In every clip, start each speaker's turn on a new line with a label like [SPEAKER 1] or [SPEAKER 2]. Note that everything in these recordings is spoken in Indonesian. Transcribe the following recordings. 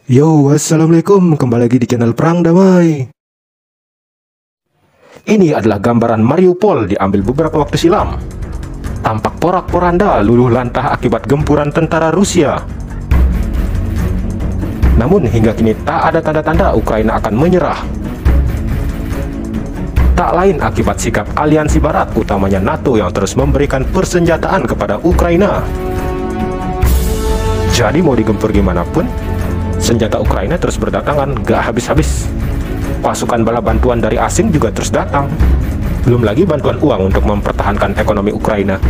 [SPEAKER 1] Yo, assalamualaikum, kembali lagi di channel Perang Damai. Ini adalah gambaran Mariupol diambil beberapa waktu silam. Tampak porak-poranda luluh lantah akibat gempuran tentara Rusia. Namun hingga kini tak ada tanda-tanda Ukraina akan menyerah. Tak lain akibat sikap aliansi barat, utamanya NATO, yang terus memberikan persenjataan kepada Ukraina. Jadi mau digempur gimana pun, senjata Ukraina terus berdatangan, gak habis-habis. Pasukan bala bantuan dari asing juga terus datang. Belum lagi bantuan uang untuk mempertahankan ekonomi Ukraina.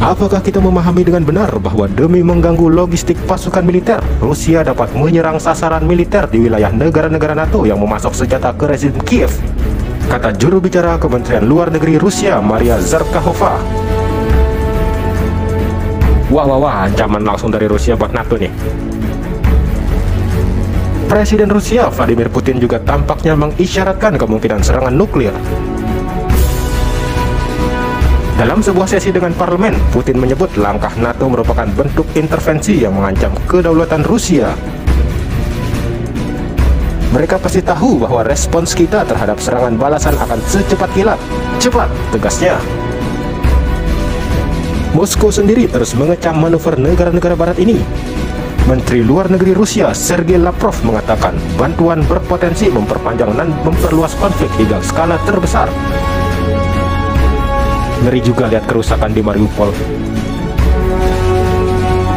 [SPEAKER 1] Apakah kita memahami dengan benar bahwa demi mengganggu logistik pasukan militer, Rusia dapat menyerang sasaran militer di wilayah negara-negara NATO yang memasok senjata ke rezim Kiev? Kata juru bicara Kementerian Luar Negeri Rusia, Maria Zakharova. Wah, ancaman langsung dari Rusia buat NATO nih. Presiden Rusia Vladimir Putin juga tampaknya mengisyaratkan kemungkinan serangan nuklir. Dalam sebuah sesi dengan parlemen, Putin menyebut langkah NATO merupakan bentuk intervensi yang mengancam kedaulatan Rusia. Mereka pasti tahu bahwa respons kita terhadap serangan balasan akan secepat kilat. Cepat, tegasnya. Moskow sendiri terus mengecam manuver negara-negara barat ini. Menteri Luar Negeri Rusia Sergei Lavrov mengatakan bantuan berpotensi memperpanjang dan memperluas konflik hingga skala terbesar. Ngeri juga lihat kerusakan di Mariupol.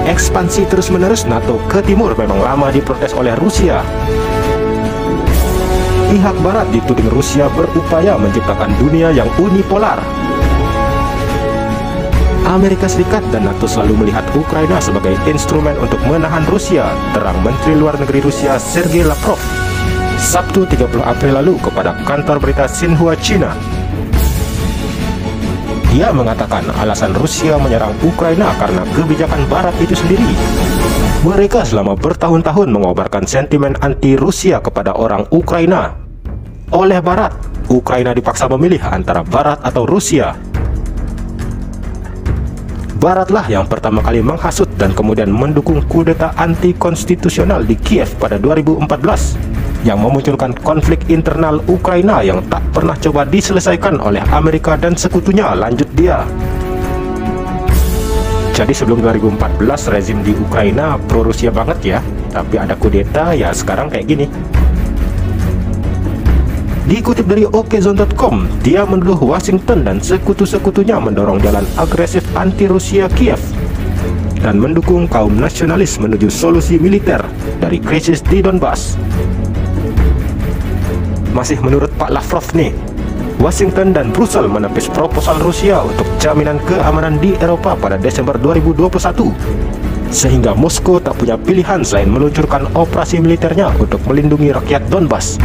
[SPEAKER 1] Ekspansi terus-menerus NATO ke timur memang lama diprotes oleh Rusia. Pihak barat dituding Rusia berupaya menciptakan dunia yang unipolar. Amerika Serikat dan NATO selalu melihat Ukraina sebagai instrumen untuk menahan Rusia, terang Menteri Luar Negeri Rusia Sergei Lavrov Sabtu 30 April lalu kepada kantor berita Xinhua China. Dia mengatakan alasan Rusia menyerang Ukraina karena kebijakan barat itu sendiri. Mereka selama bertahun-tahun mengobarkan sentimen anti-Rusia kepada orang Ukraina. Oleh barat, Ukraina dipaksa memilih antara barat atau Rusia. Baratlah yang pertama kali menghasut dan kemudian mendukung kudeta anti-konstitusional di Kiev pada 2014 yang memunculkan konflik internal Ukraina yang tak pernah coba diselesaikan oleh Amerika dan sekutunya, lanjut dia. Jadi sebelum 2014 rezim di Ukraina pro-Rusia banget ya, tapi ada kudeta ya sekarang kayak gini. Dikutip dari okezone.com, dia menuduh Washington dan sekutu-sekutunya mendorong jalan agresif anti-Rusia Kiev dan mendukung kaum nasionalis menuju solusi militer dari krisis di Donbas. Masih menurut Pak Lavrov nih, Washington dan Brussel menepis proposal Rusia untuk jaminan keamanan di Eropa pada Desember 2021, sehingga Moskow tak punya pilihan selain meluncurkan operasi militernya untuk melindungi rakyat Donbas.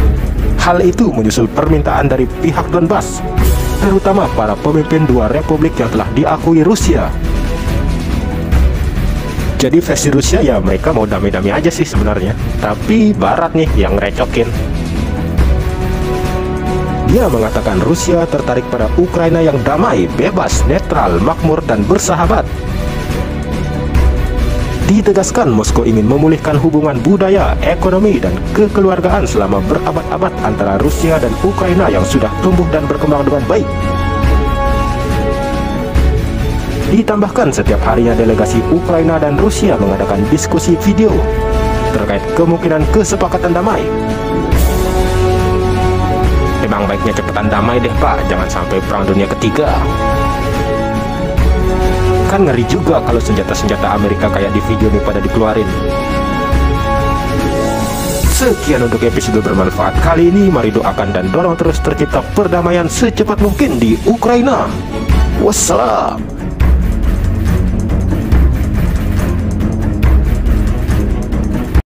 [SPEAKER 1] Hal itu menyusul permintaan dari pihak Donbas, terutama para pemimpin dua republik yang telah diakui Rusia. Jadi versi Rusia ya mereka mau damai-damai aja sih sebenarnya, tapi Barat nih yang ngerecokin. Dia mengatakan Rusia tertarik pada Ukraina yang damai, bebas, netral, makmur, dan bersahabat. Ditegaskan Moskow ingin memulihkan hubungan budaya, ekonomi, dan kekeluargaan selama berabad-abad antara Rusia dan Ukraina yang sudah tumbuh dan berkembang dengan baik. Ditambahkan setiap harinya delegasi Ukraina dan Rusia mengadakan diskusi video terkait kemungkinan kesepakatan damai. Emang baiknya cepetan damai deh Pak, jangan sampai perang dunia ketiga. Kan ngeri juga kalau senjata-senjata Amerika kayak di video ini pada dikeluarin. Sekian untuk episode bermanfaat kali ini. Mari doakan dan dorong terus tercipta perdamaian secepat mungkin di Ukraina. Wassalam.